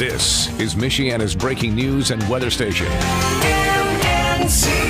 This is Michiana's breaking news and weather station. MNC.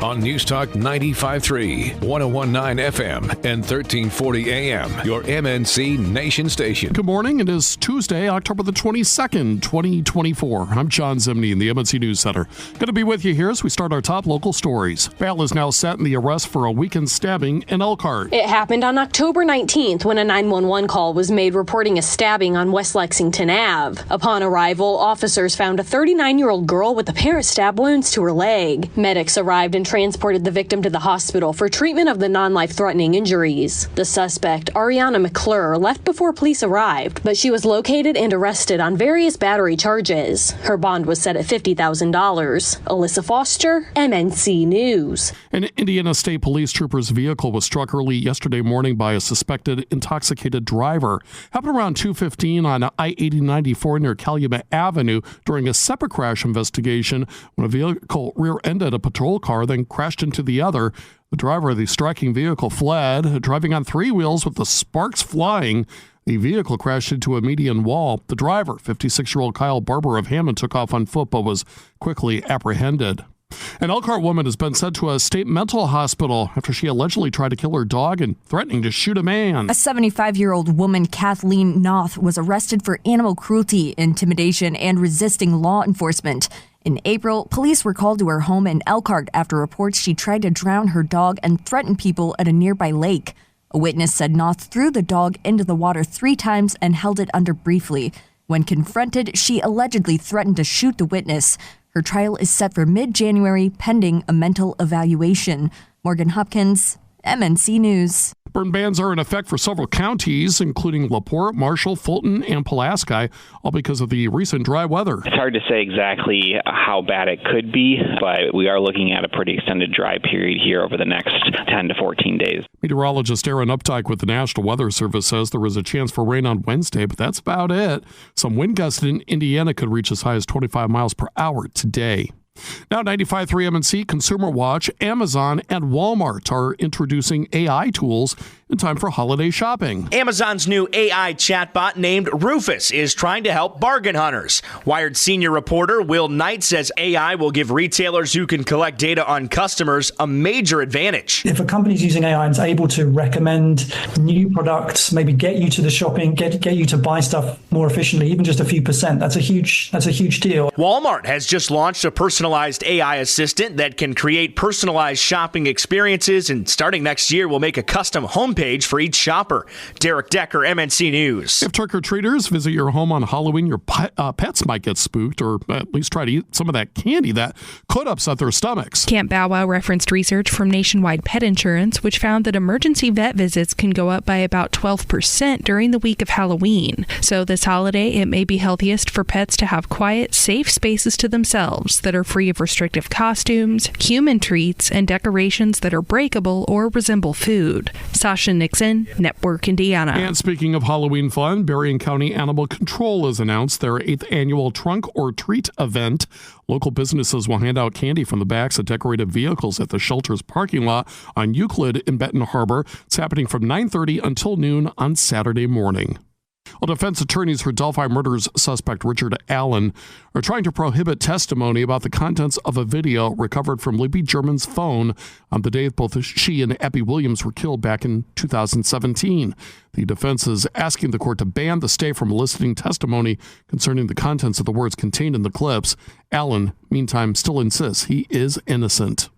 On News Talk 95.3, 101.9 FM, and 1340 AM, your MNC Nation station. Good morning. It is Tuesday, October the 22nd, 2024. I'm John Zimney in the MNC News Center. Going to be with you here as we start our top local stories. Bail is now set in the arrest for a weekend stabbing in Elkhart. It happened on October 19th when a 911 call was made reporting a stabbing on West Lexington Ave. Upon arrival, officers found a 39-year-old girl with apparent stab wounds to her leg. Medics arrived and transported the victim to the hospital for treatment of the non-life-threatening injuries. The suspect, Ariana McClure, left before police arrived, but she was located and arrested on various battery charges. Her bond was set at $50,000. Alyssa Foster, MNC News. An Indiana State Police trooper's vehicle was struck early yesterday morning by a suspected intoxicated driver. Happened around 2:15 on I-8094 near Calumet Avenue during a separate crash investigation when a vehicle rear-ended a patrol car, then crashed into the other. The driver of the striking vehicle fled, driving on three wheels with the sparks flying. The vehicle crashed into a median wall. The driver, 56-year-old Kyle Barber of Hammond, took off on foot but was quickly apprehended. An Elkhart woman has been sent to a state mental hospital after she allegedly tried to kill her dog and threatening to shoot a man. A 75-year-old woman, Kathleen Noth, was arrested for animal cruelty, intimidation, and resisting law enforcement. In April, police were called to her home in Elkhart after reports she tried to drown her dog and threaten people at a nearby lake. A witness said Noth threw the dog into the water 3 times and held it under briefly. When confronted, she allegedly threatened to shoot the witness. Her trial is set for mid-January, pending a mental evaluation. Morgan Hopkins, MNC News. Burn bans are in effect for several counties, including LaPorte, Marshall, Fulton, and Pulaski, all because of the recent dry weather. It's hard to say exactly how bad it could be, but we are looking at a pretty extended dry period here over the next 10 to 14 days. Meteorologist Aaron Updike with the National Weather Service says there is a chance for rain on Wednesday, but that's about it. Some wind gusts in Indiana could reach as high as 25 miles per hour today. Now, 95.3 MNC, Consumer Watch, Amazon, and Walmart are introducing AI tools in time for holiday shopping. Amazon's new AI chatbot named Rufus is trying to help bargain hunters. Wired senior reporter Will Knight says AI will give retailers who can collect data on customers a major advantage. If a company's using AI and is able to recommend new products, maybe get you to the shopping, get you to buy stuff more efficiently, even just a few percent, that's a huge deal. Walmart has just launched a personalized AI assistant that can create personalized shopping experiences, and starting next year will make a custom homepage for each shopper. Derek Decker, MNC News. If trick-or-treaters visit your home on Halloween, your pets might get spooked or at least try to eat some of that candy that could upset their stomachs. Camp Bow Wow referenced research from Nationwide Pet Insurance, which found that emergency vet visits can go up by about 12% during the week of Halloween. So this holiday, it may be healthiest for pets to have quiet, safe spaces to themselves that are free of restrictive costumes, human treats, and decorations that are breakable or resemble food. Sasha Nixon, Network Indiana. And speaking of Halloween fun, Berrien County Animal Control has announced their 8th annual Trunk or Treat event. Local businesses will hand out candy from the backs of decorated vehicles at the shelter's parking lot on Euclid in Benton Harbor. It's happening from 9:30 until noon on Saturday morning. Well, defense attorneys for Delphi murders suspect Richard Allen are trying to prohibit testimony about the contents of a video recovered from Libby German's phone on the day both she and Abby Williams were killed back in 2017. The defense is asking the court to ban the state from eliciting testimony concerning the contents of the words contained in the clips. Allen, meantime, still insists he is innocent.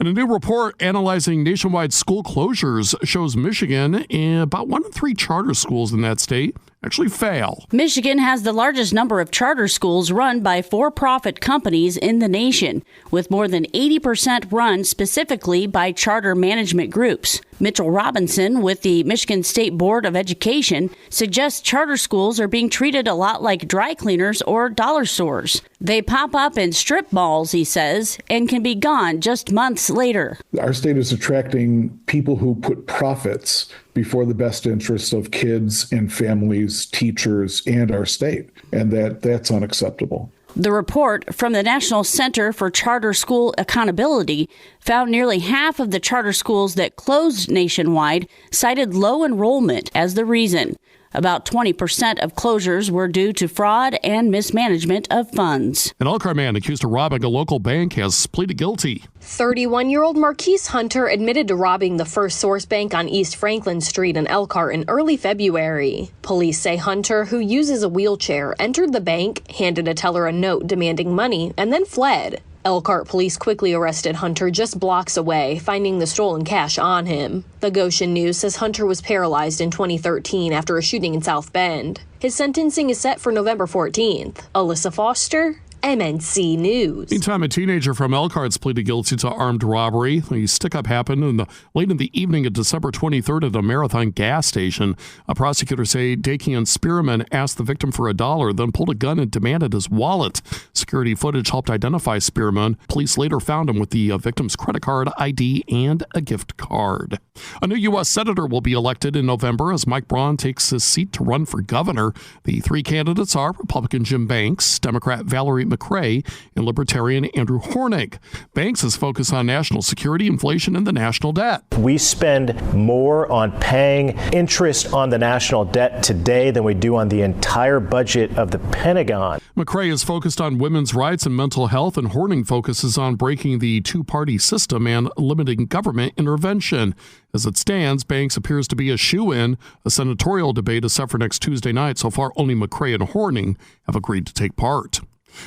And a new report analyzing nationwide school closures shows Michigan, about 1 in 3 charter schools in that state actually fail. Michigan has the largest number of charter schools run by for-profit companies in the nation, with more than 80% run specifically by charter management groups. Mitchell Robinson with the Michigan State Board of Education suggests charter schools are being treated a lot like dry cleaners or dollar stores. They pop up in strip malls, he says, and can be gone just months later. Our state is attracting people who put profits before the best interests of kids and families, teachers, and our state. And that's unacceptable. The report from the National Center for Charter School Accountability found nearly half of the charter schools that closed nationwide cited low enrollment as the reason. About 20% of closures were due to fraud and mismanagement of funds. An Elkhart man accused of robbing a local bank has pleaded guilty. 31-year-old Marquise Hunter admitted to robbing the First Source Bank on East Franklin Street in Elkhart in early February. Police say Hunter, who uses a wheelchair, entered the bank, handed a teller a note demanding money, and then fled. Elkhart police quickly arrested Hunter just blocks away, finding the stolen cash on him. The Goshen News says Hunter was paralyzed in 2013 after a shooting in South Bend. His sentencing is set for November 14th. Alyssa Foster, MNC News. Meantime, a teenager from Elkhart's pleaded guilty to armed robbery. The stick-up happened late in the evening of December 23rd at a Marathon gas station. Prosecutors say Dakian Spearman asked the victim for $1, then pulled a gun and demanded his wallet. Security footage helped identify Spearman. Police later found him with the victim's credit card, ID, and a gift card. A new U.S. Senator will be elected in November as Mike Braun takes his seat to run for governor. The three candidates are Republican Jim Banks, Democrat Valerie McRae, and Libertarian Andrew Hornig. Banks is focused on national security, inflation, and the national debt. We spend more on paying interest on the national debt today than we do on the entire budget of the Pentagon. McRae is focused on women's rights and mental health, and Hornig focuses on breaking the two-party system and limiting government intervention. As it stands, Banks appears to be a shoo-in. A senatorial debate is set for next Tuesday night. So far, only McRae and Hornig have agreed to take part.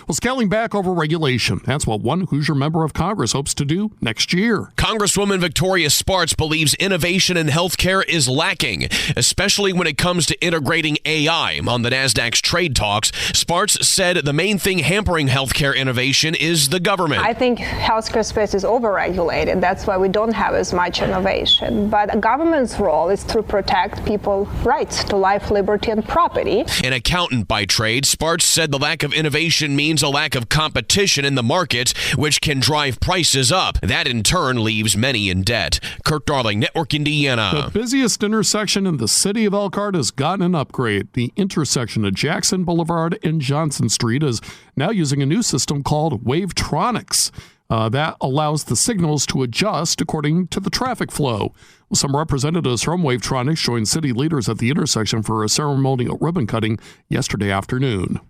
Well, scaling back over regulation. That's what one Hoosier member of Congress hopes to do next year. Congresswoman Victoria Spartz believes innovation in healthcare is lacking, especially when it comes to integrating AI. On the NASDAQ's trade talks, Spartz said the main thing hampering healthcare innovation is the government. I think healthcare space is overregulated. That's why we don't have as much innovation. But government's role is to protect people's rights to life, liberty, and property. An accountant by trade, Spartz said the lack of innovation means a lack of competition in the market, which can drive prices up. That in turn leaves many in debt. Kirk Darling, Network Indiana. The busiest intersection in the city of Elkhart has gotten an upgrade. The intersection of Jackson Boulevard and Johnson Street is now using a new system called Wavetronics. That allows the signals to adjust according to the traffic flow. Some representatives from Wavetronics joined city leaders at the intersection for a ceremonial ribbon cutting yesterday afternoon.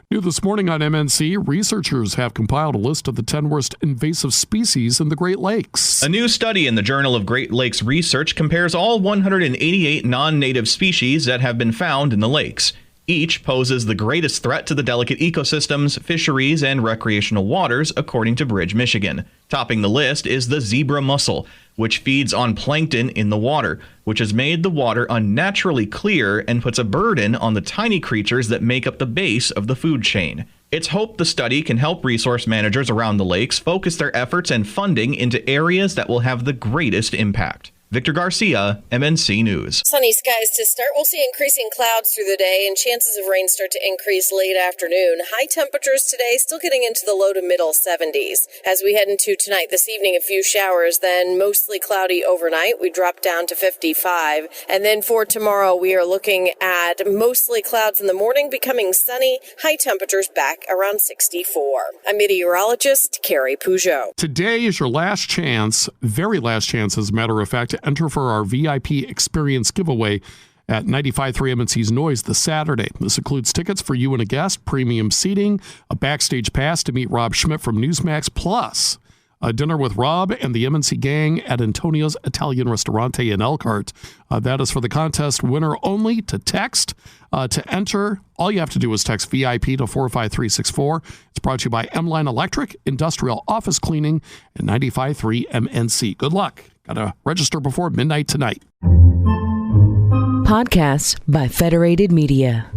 New this morning on MNC, researchers have compiled a list of the 10 worst invasive species in the Great Lakes. A new study in the Journal of Great Lakes Research compares all 188 non-native species that have been found in the lakes. Each poses the greatest threat to the delicate ecosystems, fisheries, and recreational waters, according to Bridge, Michigan. Topping the list is the zebra mussel, which feeds on plankton in the water, which has made the water unnaturally clear and puts a burden on the tiny creatures that make up the base of the food chain. It's hoped the study can help resource managers around the lakes focus their efforts and funding into areas that will have the greatest impact. Victor Garcia, MNC News. Sunny skies to start. We'll see increasing clouds through the day and chances of rain start to increase late afternoon. High temperatures today still getting into the low to middle 70s. As we head into tonight, this evening, a few showers, then mostly cloudy overnight. We drop down to 55. And then for tomorrow, we are looking at mostly clouds in the morning, becoming sunny. High temperatures back around 64. I'm meteorologist Carrie Peugeot. Today is your last chance, very last chance, as a matter of fact, to enter for our VIP experience giveaway at 95.3 MNC's Noise this Saturday. This includes tickets for you and a guest, premium seating, a backstage pass to meet Rob Schmidt from Newsmax, plus a dinner with Rob and the MNC gang at Antonio's Italian Ristorante in Elkhart. That is for the contest winner only. To text to enter, all you have to do is text VIP to 45364. It's brought to you by M-Line Electric, Industrial Office Cleaning, and 95.3 MNC. Good luck. Got to register before midnight tonight. Podcasts by Federated Media.